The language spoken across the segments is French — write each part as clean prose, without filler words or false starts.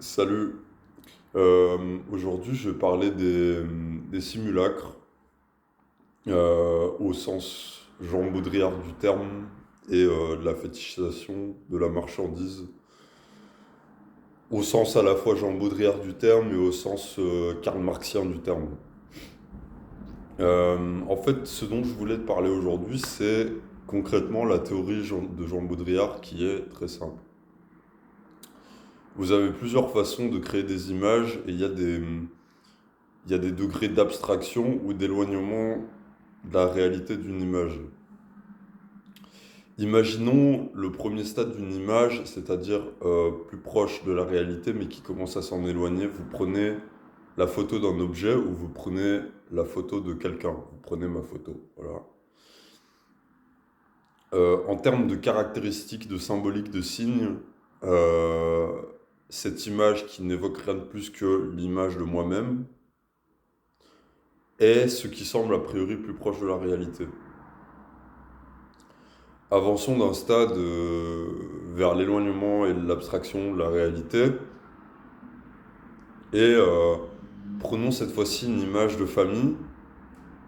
Salut. Aujourd'hui, je vais parler des simulacres au sens Jean Baudrillard du terme et de la fétichisation de la marchandise au sens à la fois Jean Baudrillard du terme et au sens Karl Marxien du terme. En fait, ce dont je voulais te parler aujourd'hui, c'est concrètement la théorie de Jean Baudrillard qui est très simple. Vous avez plusieurs façons de créer des images et il y a des degrés d'abstraction ou d'éloignement de la réalité d'une image. Imaginons le premier stade d'une image, c'est-à-dire plus proche de la réalité mais qui commence à s'en éloigner. Vous prenez la photo d'un objet ou vous prenez la photo de quelqu'un. Vous prenez ma photo. Voilà. En termes de caractéristiques, de symbolique, de signes, euh, cette image qui n'évoque rien de plus que l'image de moi-même est ce qui semble a priori plus proche de la réalité. Avançons d'un stade vers l'éloignement et l'abstraction de la réalité et prenons cette fois-ci une image de famille,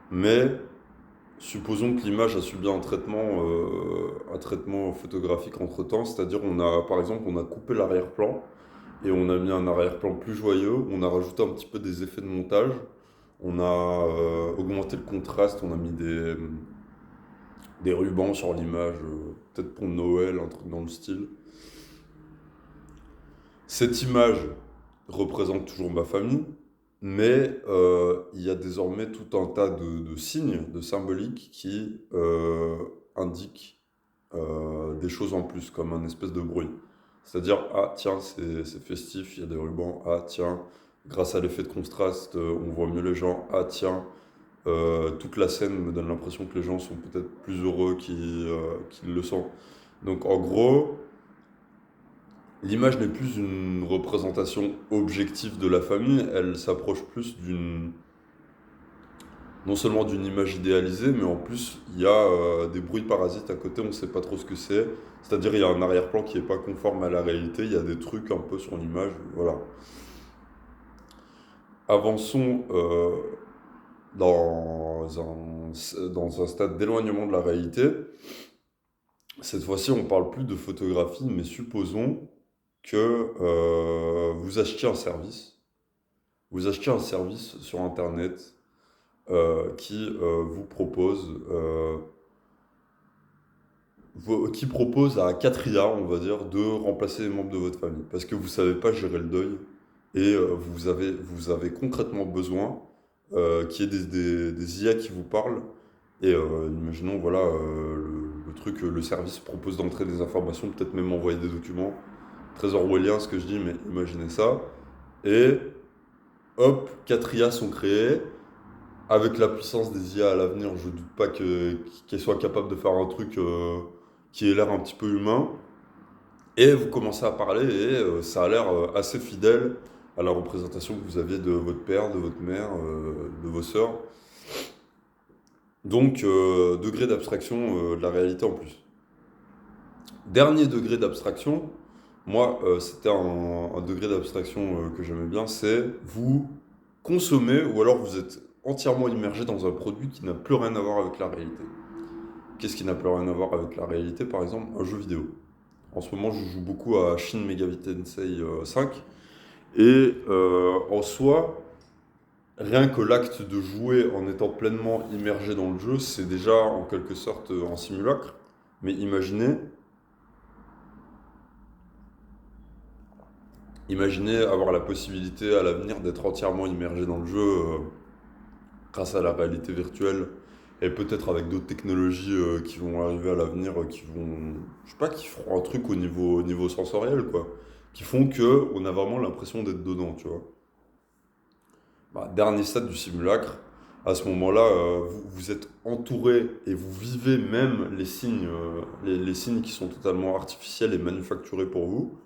mais supposons que l'image a subi un traitement photographique entre-temps, c'est-à-dire par exemple, on a coupé l'arrière-plan et on a mis un arrière-plan plus joyeux, on a rajouté un petit peu des effets de montage, on a augmenté le contraste, on a mis des rubans sur l'image, peut-être pour Noël, un truc dans le style. Cette image représente toujours ma famille, mais il y a désormais tout un tas de signes, de symboliques qui indiquent des choses en plus, comme un espèce de bruit. C'est-à-dire, ah tiens, c'est festif, il y a des rubans, ah tiens, grâce à l'effet de contraste, on voit mieux les gens, ah tiens, toute la scène me donne l'impression que les gens sont peut-être plus heureux qu'ils le sont. Donc en gros, l'image n'est plus une représentation objective de la famille, elle s'approche plus non seulement d'une image idéalisée, mais en plus il y a des bruits parasites à côté, on ne sait pas trop ce que c'est. C'est-à-dire il y a un arrière-plan qui n'est pas conforme à la réalité, il y a des trucs un peu sur l'image, voilà. Avançons dans un stade d'éloignement de la réalité. Cette fois-ci, on ne parle plus de photographie, mais supposons que vous achetiez un service. Vous achetez un service sur Internet qui vous propose, qui propose à 4 IA, on va dire, de remplacer les membres de votre famille. Parce que vous ne savez pas gérer le deuil et vous avez concrètement besoin qu'il y ait des IA qui vous parlent. Et imaginons, voilà, le truc, le service propose d'entrer des informations, peut-être même envoyer des documents. Très orwellien ce que je dis, mais imaginez ça. Et hop, 4 IA sont créés. Avec la puissance des IA à l'avenir, je ne doute pas qu'elles soient capables de faire un truc qui ait l'air un petit peu humain. Et vous commencez à parler et ça a l'air assez fidèle à la représentation que vous aviez de votre père, de votre mère, de vos sœurs. Donc, degré d'abstraction de la réalité en plus. Dernier degré d'abstraction, moi, c'était un degré d'abstraction que j'aimais bien, c'est vous consommez ou alors vous êtes entièrement immergé dans un produit qui n'a plus rien à voir avec la réalité. Qu'est-ce qui n'a plus rien à voir avec la réalité? Par exemple, un jeu vidéo. En ce moment, je joue beaucoup à Shin Megami Tensei 5. Et en soi, rien que l'acte de jouer en étant pleinement immergé dans le jeu, c'est déjà en quelque sorte un simulacre. Mais imaginez avoir la possibilité à l'avenir d'être entièrement immergé dans le jeu grâce à la réalité virtuelle et peut-être avec d'autres technologies qui vont arriver à l'avenir, qui vont, je sais pas, qui feront un truc au niveau sensoriel, quoi, qui font que on a vraiment l'impression d'être dedans, tu vois. Bah, dernier stade du simulacre, à ce moment-là, vous êtes entouré et vous vivez même les signes, les signes qui sont totalement artificiels et manufacturés pour vous.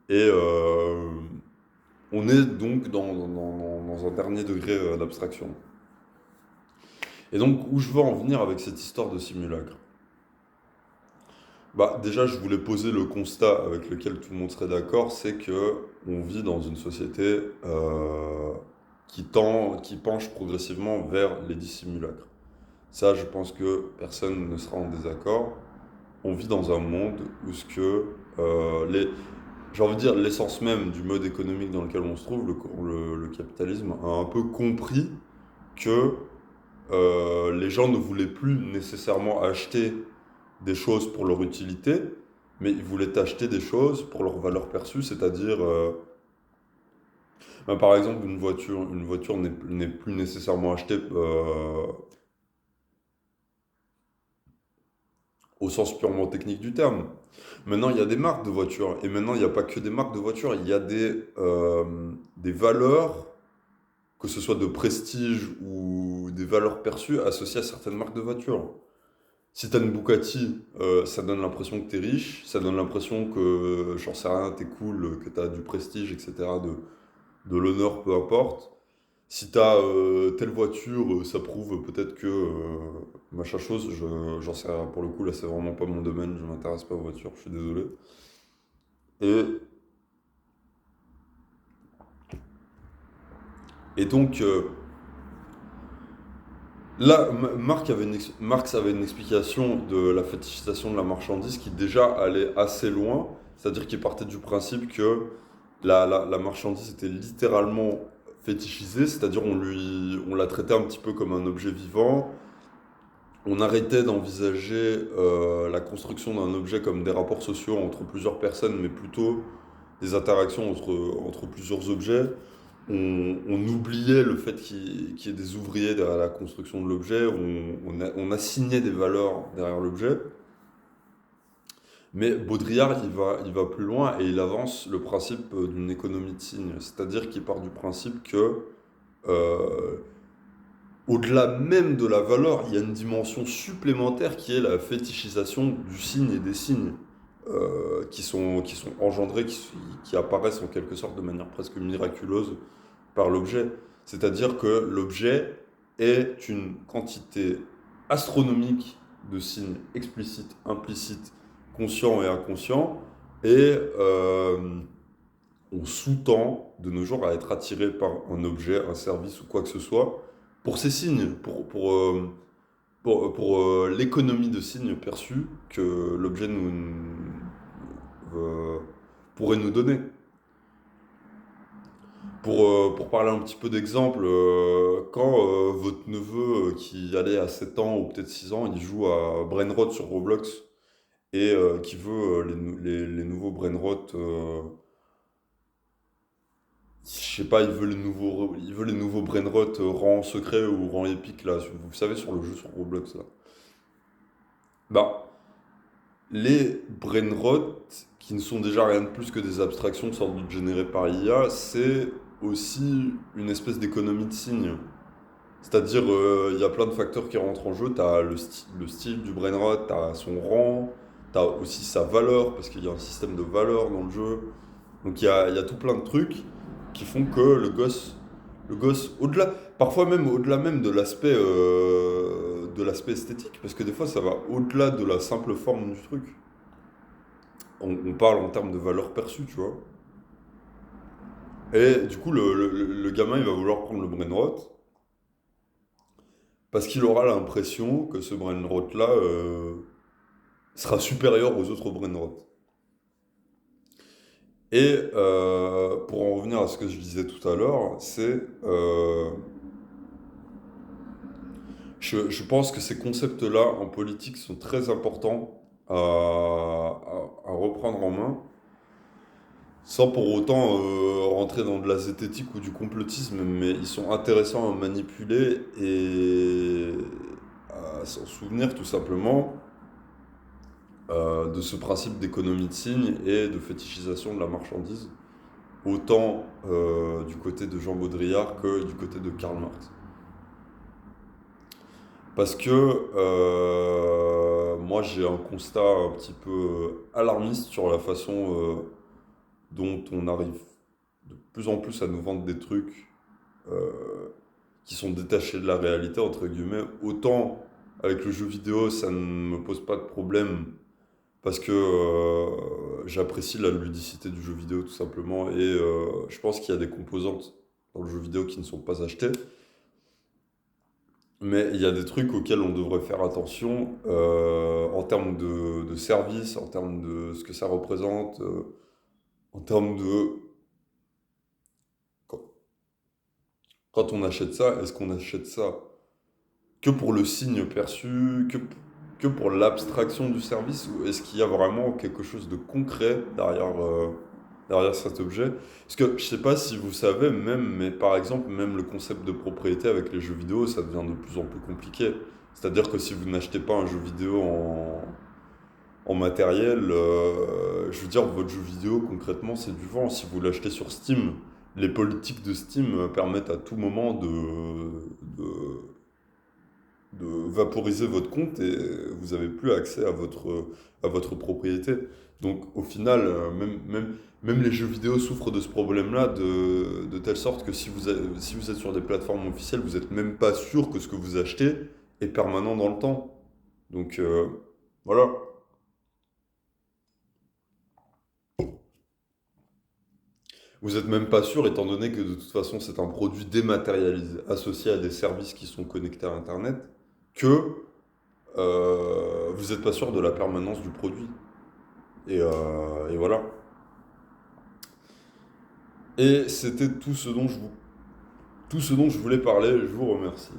Et on est donc dans un dernier degré d'abstraction. Et donc, où je veux en venir avec cette histoire de simulacre? Bah, déjà, je voulais poser le constat avec lequel tout le monde serait d'accord, c'est que on vit dans une société qui penche progressivement vers les dissimulacres. Ça, je pense que personne ne sera en désaccord. On vit dans un monde où j'ai envie de dire, l'essence même du mode économique dans lequel on se trouve, le capitalisme, a un peu compris que les gens ne voulaient plus nécessairement acheter des choses pour leur utilité, mais ils voulaient acheter des choses pour leur valeur perçue, c'est-à-dire, ben, par exemple, une voiture n'est plus nécessairement achetée au sens purement technique du terme. Maintenant, il y a des marques de voitures, et maintenant, il n'y a pas que des marques de voitures, il y a des valeurs, que ce soit de prestige ou des valeurs perçues associées à certaines marques de voitures. Si t'as une Bugatti, ça donne l'impression que t'es riche, ça donne l'impression que, j'en sais rien, t'es cool, que t'as du prestige, etc., de l'honneur, peu importe. Si t'as telle voiture, ça prouve peut-être que machin chose, j'en sais rien. Pour le coup, là, c'est vraiment pas mon domaine, je m'intéresse pas aux voitures, je suis désolé. Et, et donc, là, Marx avait une explication de la fétichisation de la marchandise qui déjà allait assez loin, c'est-à-dire qu'il partait du principe que la marchandise était littéralement fétichisée, c'est-à-dire on la traitait un petit peu comme un objet vivant, on arrêtait d'envisager la construction d'un objet comme des rapports sociaux entre plusieurs personnes, mais plutôt des interactions entre plusieurs objets. On oubliait le fait qu'il y ait des ouvriers derrière la construction de l'objet, on assignait des valeurs derrière l'objet. Mais Baudrillard, il va plus loin et il avance le principe d'une économie de signes. C'est-à-dire qu'il part du principe que, euh, au-delà même de la valeur, il y a une dimension supplémentaire qui est la fétichisation du signe et des signes, qui sont engendrés, qui apparaissent en quelque sorte de manière presque miraculeuse par l'objet. C'est-à-dire que l'objet est une quantité astronomique de signes explicites, implicites, conscients et inconscients, et on sous-tend de nos jours à être attiré par un objet, un service ou quoi que ce soit, pour ces signes, pour l'économie de signes perçus que l'objet euh, pourrait nous donner. Pour parler un petit peu d'exemple, quand votre neveu qui allait à 7 ans ou peut-être 6 ans, il joue à Brainrot sur Roblox et qui veut les nouveaux Brainrot, je sais pas, il veut les nouveaux Brainrot rang secret ou rang épique là, vous savez sur le jeu sur Roblox là. Bah, les brainrot, qui ne sont déjà rien de plus que des abstractions sans doute générées par IA, c'est aussi une espèce d'économie de signes. C'est-à-dire, il y a plein de facteurs qui rentrent en jeu. Tu as le style du brainrot, tu as son rang, tu as aussi sa valeur, parce qu'il y a un système de valeurs dans le jeu. Donc il y a tout plein de trucs qui font que le gosse au-delà, parfois même au-delà même de l'aspect esthétique, parce que des fois ça va au-delà de la simple forme du truc. On parle en termes de valeur perçue, tu vois. Et du coup, le gamin, il va vouloir prendre le brainrot, parce qu'il aura l'impression que ce brainrot-là sera supérieur aux autres brainrot. Et pour en revenir à ce que je disais tout à l'heure, je pense que ces concepts-là en politique sont très importants à reprendre en main, sans pour autant rentrer dans de la zététique ou du complotisme, mais ils sont intéressants à manipuler et à s'en souvenir tout simplement de ce principe d'économie de signes et de fétichisation de la marchandise, autant du côté de Jean Baudrillard que du côté de Karl Marx. Parce que moi j'ai un constat un petit peu alarmiste sur la façon dont on arrive de plus en plus à nous vendre des trucs euh, qui sont détachés de la réalité, entre guillemets. Autant avec le jeu vidéo, ça ne me pose pas de problème parce que j'apprécie la ludicité du jeu vidéo tout simplement, et je pense qu'il y a des composantes dans le jeu vidéo qui ne sont pas achetées, mais il y a des trucs auxquels on devrait faire attention en termes de service, en termes de ce que ça représente, en termes de... Quand, quand on achète ça, est-ce qu'on achète ça que pour le signe perçu, que pour l'abstraction du service, ou est-ce qu'il y a vraiment quelque chose de concret derrière, derrière cet objet? Parce que je sais pas si vous savez, même, mais par exemple, même le concept de propriété avec les jeux vidéo, ça devient de plus en plus compliqué. C'est-à-dire que si vous n'achetez pas un jeu vidéo en matériel, je veux dire, votre jeu vidéo, concrètement, c'est du vent. Si vous l'achetez sur Steam, les politiques de Steam permettent à tout moment de vaporiser votre compte et vous n'avez plus accès à votre propriété. Donc au final, même les jeux vidéo souffrent de ce problème-là, de telle sorte que si vous êtes sur des plateformes officielles, vous n'êtes même pas sûr que ce que vous achetez est permanent dans le temps. Donc voilà. Vous n'êtes même pas sûr, étant donné que de toute façon c'est un produit dématérialisé, associé à des services qui sont connectés à Internet, que vous n'êtes pas sûr de la permanence du produit. Et voilà. Et c'était tout ce dont je voulais parler. Je vous remercie.